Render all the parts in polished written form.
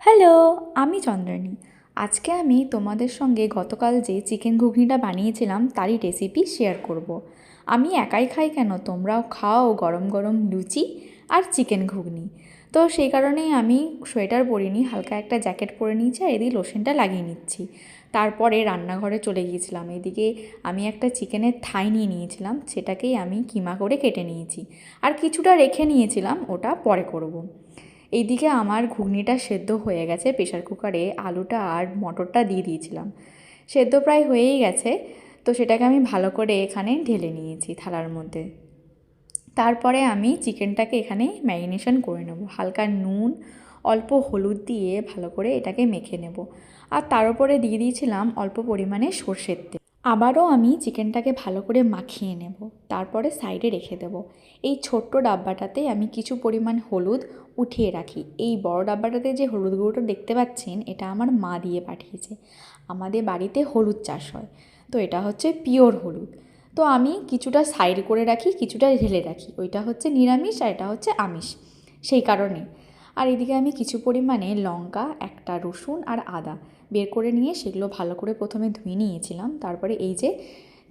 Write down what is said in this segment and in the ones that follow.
Hello, আমি চন্দ্রানী। আজকে আমি তোমাদের সঙ্গে গতকাল যে চিকেন ঘুগনিটা বানিয়েছিলাম তারই রেসিপি শেয়ার করব। আমি একাই খাই কেন, তোমরাও খাও গরম গরম লুচি আর চিকেন ঘুগনি। তো সেই কারণেই আমি সোয়েটার পরিনি, হালকা একটা জ্যাকেট পরে নিয়েছি আর এদিকে লোশনটা লাগিয়ে নিচ্ছি। তারপরে রান্নাঘরে চলে গিয়েছিলাম। এদিকে আমি একটা চিকেনের থাই নিয়ে নিয়েছিলাম, সেটাকেই আমি কিমা করে কেটে নিয়েছি আর কিছুটা রেখে নিয়েছিলাম, ওটা পরে করব। এইদিকে আমার ঘুগনিটা সেদ্ধ হয়ে গেছে, প্রেশার কুকারে আলুটা আর মটরটা দিয়ে দিয়েছিলাম, সেদ্ধ প্রায় হয়েই গেছে। তো সেটাকে আমি ভালো করে এখানে ঢেলে নিয়েছি থালার মধ্যে। তারপরে আমি চিকেনটাকে এখানে ম্যারিনেশন করে নেব, হালকা নুন অল্প হলুদ দিয়ে ভালো করে এটাকে মেখে নেব। আর তার উপরে দিয়ে দিয়েছিলাম অল্প পরিমাণে সর্ষের তেল। আবারও আমি চিকেনটাকে ভালো করে মাখিয়ে নেব, তারপরে সাইডে রেখে দেব। এই ছোট্ট ডাব্বাটাতে আমি কিছু পরিমাণ হলুদ উঠিয়ে রাখি। এই বড় ডাব্বাটাতে যে হলুদ গুঁড়োটা দেখতে পাচ্ছেন, এটা আমার মা দিয়ে পাঠিয়েছে। আমাদের বাড়িতে হলুদ চাষ হয়, তো এটা হচ্ছে পিওর হলুদ। তো আমি কিছুটা সাইড করে রাখি, কিছুটা ঢেলে রাখি। ওইটা হচ্ছে নিরামিষ আর এটা হচ্ছে আমিষ, সেই কারণে। আর এদিকে আমি কিছু পরিমাণে লঙ্কা, একটা রসুন আর আদা বের করে নিয়ে সেগুলো ভালো করে প্রথমে ধুয়ে নিয়েছিলাম। তারপরে এই যে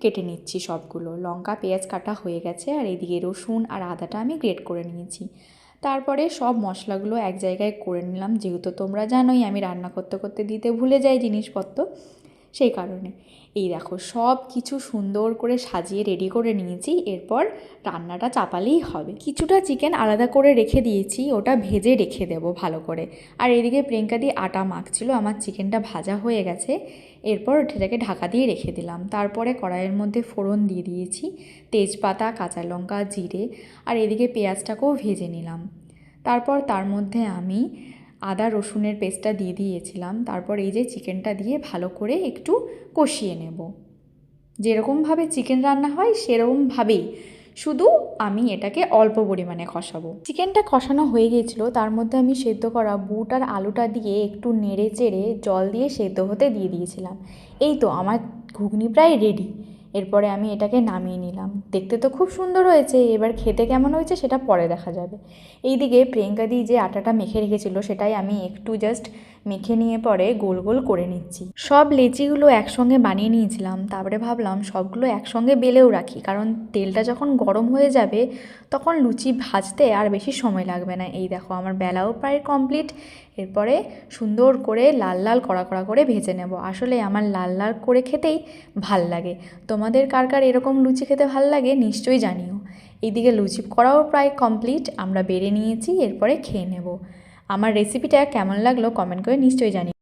কেটে নিচ্ছি সবগুলো। লঙ্কা পেঁয়াজ কাটা হয়ে গেছে আর এইদিকে রসুন আর আদাটা আমি গ্রেট করে নিয়েছি। তারপরে সব মশলাগুলো এক জায়গায় করে নিলাম, যেহেতু তোমরা জানোই আমি রান্না করতে করতে দিতে ভুলে যাই জিনিসপত্র, সেই কারণে। এই দেখো সব কিছু সুন্দর করে সাজিয়ে রেডি করে নিয়েছি, এরপর রান্নাটা চাপালেই হবে। কিছুটা চিকেন আলাদা করে রেখে দিয়েছি, ওটা ভেজে রেখে দেবো ভালো করে। আর এদিকে প্রিয়াঙ্কা দিয়ে আটা মাখছিল, আমার চিকেনটা ভাজা হয়ে গেছে। এরপর সেটাকে ঢাকা দিয়ে রেখে দিলাম। তারপরে কড়াইয়ের মধ্যে ফোড়ন দিয়ে দিয়েছি, তেজপাতা, কাঁচা লঙ্কা, জিরে, আর এদিকে পেঁয়াজটাকেও ভেজে নিলাম। তারপর তার মধ্যে আমি আদা রসুনের পেস্টটা দিয়ে দিয়েছিলাম। তারপর এই যে চিকেনটা দিয়ে ভালো করে একটু কষিয়ে নেব, যেরকমভাবে চিকেন রান্না হয় সেরকমভাবেই, শুধু আমি এটাকে অল্প পরিমাণে কষাবো। চিকেনটা কষানো হয়ে গিয়েছিলো, তার মধ্যে আমি সেদ্ধ করা বুট আর আলুটা দিয়ে একটু নেড়ে চেড়ে জল দিয়ে সেদ্ধ হতে দিয়ে দিয়েছিলাম। এই তো আমার ঘুগনি প্রায় রেডি। এরপরে আমি এটাকে নামিয়ে নিলাম। দেখতে তো খুব সুন্দর হয়েছে, এবার খেতে কেমন হয়েছে সেটা পরে দেখা যাবে। এইদিকে প্রিয়াঙ্কা দি যে আটাটা মেখে রেখেছিল সেটাই আমি একটু জাস্ট মেখে নিয়ে পরে গোল গোল করে নিচ্ছি। সব লেচিগুলো একসঙ্গে বানিয়ে নিয়েছিলাম, তারপরে ভাবলাম সবগুলো একসঙ্গে বেলেও রাখি, কারণ তেলটা যখন গরম হয়ে যাবে তখন লুচি ভাজতে আর বেশি সময় লাগবে না। এই দেখো আমার বেলাও প্রায় কমপ্লিট। এরপরে সুন্দর করে লাল লাল কড়া কড়া করে ভেজে নেব। আসলে আমার লাল লাল করে খেতেই ভাল লাগে। তোমাদের কার কার এরকম লুচি খেতে ভাল লাগে নিশ্চয়ই জানিও। এইদিকে লুচি করাও প্রায় কমপ্লিট, আমরা বেড়ে নিয়েছি, এরপরে খেয়ে নেব। আমার রেসিপিটা কেমন লাগলো কমেন্ট করে নিশ্চয়ই জানিও।